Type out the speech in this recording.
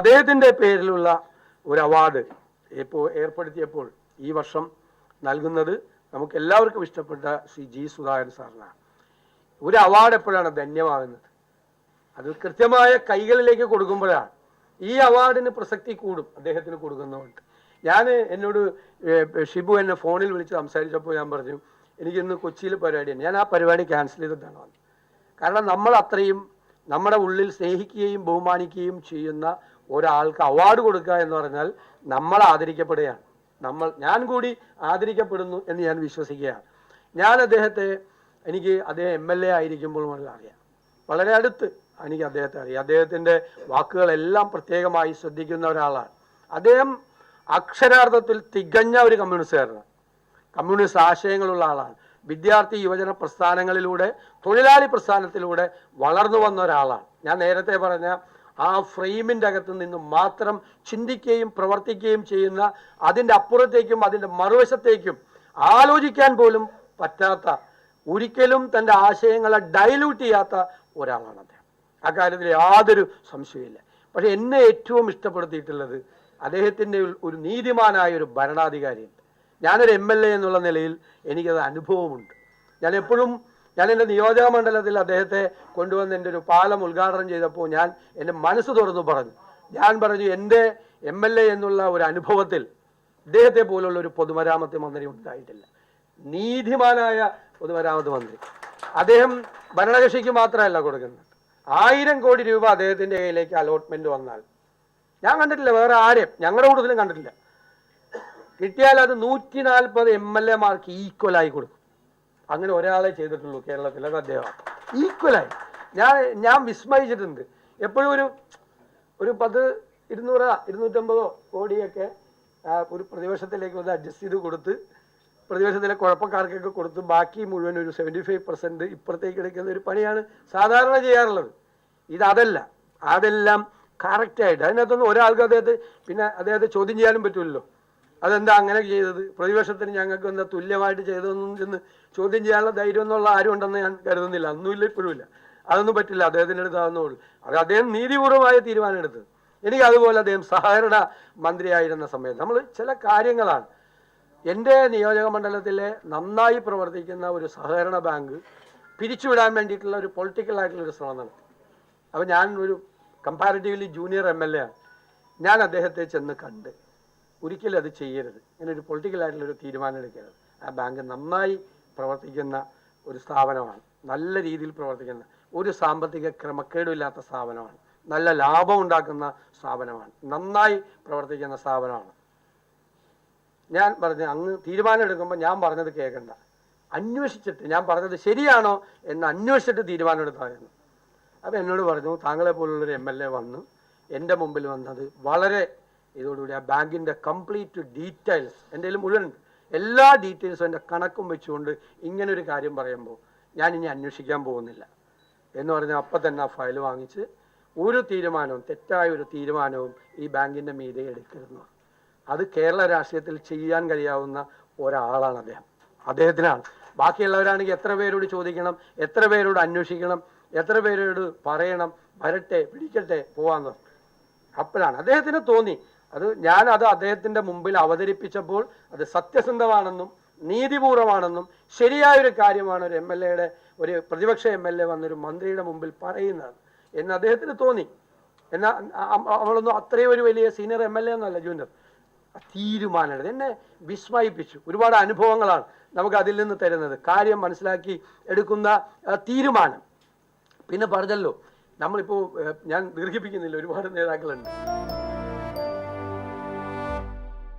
അദ്ദേഹത്തിൻ്റെ പേരിലുള്ള ഒരു അവാർഡ് ഇപ്പോൾ ഏർപ്പെടുത്തിയപ്പോൾ ഈ വർഷം നൽകുന്നത് നമുക്ക് എല്ലാവർക്കും ഇഷ്ടപ്പെട്ട ശ്രീ ജി സുധാകരൻ സാറിനാണ്. ഒരു അവാർഡ് എപ്പോഴാണ് ധന്യമാകുന്നത്? അത് കൃത്യമായ കൈകളിലേക്ക് കൊടുക്കുമ്പോഴാണ് ഈ അവാർഡിന് പ്രസക്തി കൂടും. അദ്ദേഹത്തിന് കൊടുക്കുന്നതുകൊണ്ട് എന്നോട് ഷിബു എന്നെ ഫോണിൽ വിളിച്ച് സംസാരിച്ചപ്പോൾ ഞാൻ പറഞ്ഞു, എനിക്കിന്ന് കൊച്ചിയിൽ പരിപാടിയാണ്, ഞാൻ ആ പരിപാടി ക്യാൻസൽ ചെയ്തിട്ടാണ് വന്നത്. കാരണം നമ്മൾ അത്രയും നമ്മുടെ ഉള്ളിൽ സ്നേഹിക്കുകയും ബഹുമാനിക്കുകയും ചെയ്യുന്ന ഒരാൾക്ക് അവാർഡ് കൊടുക്കുക എന്ന് പറഞ്ഞാൽ നമ്മൾ ആദരിക്കപ്പെടുകയാണ്. ഞാൻ കൂടി ആദരിക്കപ്പെടുന്നു എന്ന് ഞാൻ വിശ്വസിക്കുകയാണ്. എനിക്ക് അദ്ദേഹം MLA ആയിരിക്കുമ്പോൾ മുതൽ അറിയാം, വളരെ അടുത്ത് എനിക്ക് അദ്ദേഹത്തെ അറിയാം. അദ്ദേഹത്തിൻ്റെ വാക്കുകളെല്ലാം പ്രത്യേകമായി ശ്രദ്ധിക്കുന്ന ഒരാളാണ്. അദ്ദേഹം അക്ഷരാർത്ഥത്തിൽ തികഞ്ഞ ഒരു കമ്മ്യൂണിസ്റ്റുകാരനാണ്. കമ്മ്യൂണിസ്റ്റ് ആശയങ്ങളുള്ള ആളാണ്. വിദ്യാർത്ഥി യുവജന പ്രസ്ഥാനങ്ങളിലൂടെ, തൊഴിലാളി പ്രസ്ഥാനത്തിലൂടെ വളർന്നു വന്ന ഒരാളാണ്. ഞാൻ നേരത്തെ പറഞ്ഞ ആ ഫ്രെയിമിൻ്റെ അകത്ത് നിന്ന് മാത്രം ചിന്തിക്കുകയും പ്രവർത്തിക്കുകയും ചെയ്യുന്ന, അതിൻ്റെ അപ്പുറത്തേക്കും അതിൻ്റെ മറുവശത്തേക്കും ആലോചിക്കാൻ പോലും പറ്റാത്ത, ഒരിക്കലും തൻ്റെ ആശയങ്ങളെ ഡൈല്യൂട്ട് ചെയ്യാത്ത ഒരാളാണ് അദ്ദേഹം. അക്കാര്യത്തിൽ യാതൊരു സംശയമില്ല. പക്ഷെ എന്നെ ഏറ്റവും ഇഷ്ടപ്പെടുത്തിയിട്ടുള്ളത് അദ്ദേഹത്തിൻ്റെ ഒരു നീതിമാനായ ഒരു ഭരണാധികാരിയുണ്ട്. ഞാനൊരു MLA എന്നുള്ള നിലയിൽ എനിക്കത് അനുഭവമുണ്ട്. ഞാൻ എൻ്റെ നിയോജക മണ്ഡലത്തിൽ അദ്ദേഹത്തെ കൊണ്ടുവന്ന് എൻ്റെ ഒരു പാലം ഉദ്ഘാടനം ചെയ്തപ്പോൾ എൻ്റെ മനസ്സ് തുറന്നു പറഞ്ഞു. ഞാൻ പറഞ്ഞു, എൻ്റെ MLA എന്നുള്ള ഒരു അനുഭവത്തിൽ ഇദ്ദേഹത്തെ പോലുള്ള ഒരു പൊതുമരാമത്ത് മന്ത്രി ഉണ്ടായിട്ടില്ല. നീതിമാനായ പൊതുമരാമത്ത് മന്ത്രി. അദ്ദേഹം ഭരണകക്ഷിക്ക് മാത്രമല്ല കൊടുക്കുന്നത്, 1000 കോടി രൂപ അദ്ദേഹത്തിൻ്റെ കയ്യിലേക്ക് അലോട്ട്മെന്റ് വന്നാൽ ഞാൻ കണ്ടിട്ടില്ല, വേറെ ആരെയും ഞങ്ങളുടെ കൂട്ടത്തിലും കണ്ടിട്ടില്ല. കിട്ടിയാൽ അത് 140 MLA മാർക്ക് ഈക്വലായി കൊടുക്കും. അങ്ങനെ ഒരാളെ ചെയ്തിട്ടുള്ളൂ കേരളത്തിൽ, അത് അദ്ദേഹം ഈക്വലായി. ഞാൻ വിസ്മയിച്ചിട്ടുണ്ട്. എപ്പോഴും ഒരു 10, 200, 250 കോടിയൊക്കെ ഒരു പ്രതിപക്ഷത്തിലേക്ക് വന്ന് അഡ്ജസ്റ്റ് ചെയ്ത് കൊടുത്ത്, പ്രതിപക്ഷത്തിലെ കുഴപ്പക്കാർക്കൊക്കെ കൊടുത്ത്, ബാക്കി മുഴുവൻ ഒരു 75% ഇപ്പുറത്തേക്ക് എടുക്കുന്ന ഒരു പണിയാണ് സാധാരണ ചെയ്യാറുള്ളത്. അതെല്ലാം കറക്റ്റായിട്ട്, അതിനകത്തൊന്നും ഒരാൾക്ക് അദ്ദേഹത്തെ ചോദ്യം ചെയ്യാനും പറ്റുമല്ലോ. അതെന്താ അങ്ങനെ ചെയ്തത്, പ്രതിപക്ഷത്തിന് ഞങ്ങൾക്ക് എന്താ തുല്യമായിട്ട് ചെയ്തതെന്നും ചെന്ന് ചോദ്യം ചെയ്യാനുള്ള ധൈര്യം എന്നുള്ള ആരും ഉണ്ടെന്ന് ഞാൻ കരുതുന്നില്ല. അന്നുമില്ല, ഇപ്പോഴുമില്ല. അതൊന്നും പറ്റില്ല. അദ്ദേഹത്തിൻ്റെ അടുത്താവുന്നുള്ളൂ. അദ്ദേഹം നീതിപൂർവമായ തീരുമാനം എടുത്തത്. അതുപോലെ അദ്ദേഹം സഹകരണ മന്ത്രിയായിരുന്ന സമയത്ത് നമ്മൾ ചില കാര്യങ്ങളാണ്, എൻ്റെ നിയോജക മണ്ഡലത്തിലെ നന്നായി പ്രവർത്തിക്കുന്ന ഒരു സഹകരണ ബാങ്ക് പിരിച്ചുവിടാൻ വേണ്ടിയിട്ടുള്ള ഒരു പൊളിറ്റിക്കലായിട്ടുള്ള ഒരു ശ്രമം നടത്തി. അപ്പോൾ ഞാൻ ഒരു കമ്പാരിറ്റീവ്ലി ജൂനിയർ MLA ആണ്. ഞാൻ അദ്ദേഹത്തെ ചെന്ന് കണ്ട്, ഒരിക്കലും അത് ചെയ്യരുത്, ഇങ്ങനെ ഒരു പൊളിറ്റിക്കലായിട്ടുള്ളൊരു തീരുമാനം എടുക്കരുത്. ആ ബാങ്ക് നന്നായി പ്രവർത്തിക്കുന്ന ഒരു സ്ഥാപനമാണ്, നല്ല രീതിയിൽ പ്രവർത്തിക്കുന്ന, ഒരു സാമ്പത്തിക ക്രമക്കേടുമില്ലാത്ത സ്ഥാപനമാണ്, നല്ല ലാഭം ഉണ്ടാക്കുന്ന സ്ഥാപനമാണ്, നന്നായി പ്രവർത്തിക്കുന്ന സ്ഥാപനമാണ്. ഞാൻ പറഞ്ഞു, അങ്ങ് തീരുമാനം എടുക്കുമ്പോൾ ഞാൻ പറഞ്ഞത് കേൾക്കണ്ട, അന്വേഷിച്ചിട്ട്, ഞാൻ പറഞ്ഞത് ശരിയാണോ എന്ന് അന്വേഷിച്ചിട്ട് തീരുമാനം എടുത്തായിരുന്നു. അപ്പോൾ എന്നോട് പറഞ്ഞു, താങ്കളെ പോലുള്ളൊരു MLA വന്ന് എൻ്റെ മുമ്പിൽ വന്നത് വളരെ ഇതോടുകൂടി ആ ബാങ്കിൻ്റെ കംപ്ലീറ്റ് ഡീറ്റെയിൽസ് എൻ്റെ കയ്യിൽ മുഴുവനുണ്ട്, എല്ലാ ഡീറ്റെയിൽസും എൻ്റെ കണക്കും വെച്ചുകൊണ്ട് ഇങ്ങനൊരു കാര്യം പറയുമ്പോൾ ഞാൻ ഇനി അന്വേഷിക്കാൻ പോകുന്നില്ല എന്ന് പറഞ്ഞാൽ അപ്പം തന്നെ ആ ഫയൽ വാങ്ങിച്ച് ഒരു തീരുമാനവും, തെറ്റായ ഒരു തീരുമാനവും ഈ ബാങ്കിൻ്റെ മീതെ എടുക്കരുതെന്ന്. അത് കേരള രാഷ്ട്രീയത്തിൽ ചെയ്യാൻ കഴിയാവുന്ന ഒരാളാണ് അദ്ദേഹത്തിനാണ്. ബാക്കിയുള്ളവരാണെങ്കിൽ എത്ര പേരോട് ചോദിക്കണം, എത്ര പേരോട് അന്വേഷിക്കണം, എത്ര പേരോട് പറയണം, വരട്ടെ, പിടിക്കട്ടെ, പോവാന്ന്. അപ്പോഴാണ് അദ്ദേഹത്തിന് തോന്നി, അത് അദ്ദേഹത്തിൻ്റെ മുമ്പിൽ അവതരിപ്പിച്ചപ്പോൾ അത് സത്യസന്ധമാണെന്നും നീതിപൂർവമാണെന്നും ശരിയായൊരു കാര്യമാണ് ഒരു MLA ഒരു പ്രതിപക്ഷ MLA വന്നൊരു മന്ത്രിയുടെ മുമ്പിൽ പറയുന്നത് എന്ന് അദ്ദേഹത്തിന് തോന്നി. എന്നാൽ അവളൊന്നും അത്രയും ഒരു വലിയ സീനിയർ MLA ഒന്നുമല്ല, ജൂനിയർ. തീരുമാനം എന്നെ വിസ്മയിപ്പിച്ചു. ഒരുപാട് അനുഭവങ്ങളാണ് നമുക്ക് അതിൽ നിന്ന് തരുന്നത്, കാര്യം മനസ്സിലാക്കി എടുക്കുന്ന തീരുമാനം. പിന്നെ പറഞ്ഞല്ലോ, നമ്മളിപ്പോൾ ഞാൻ ദീർഘിപ്പിക്കുന്നില്ല, ഒരുപാട് നേതാക്കളുണ്ട്.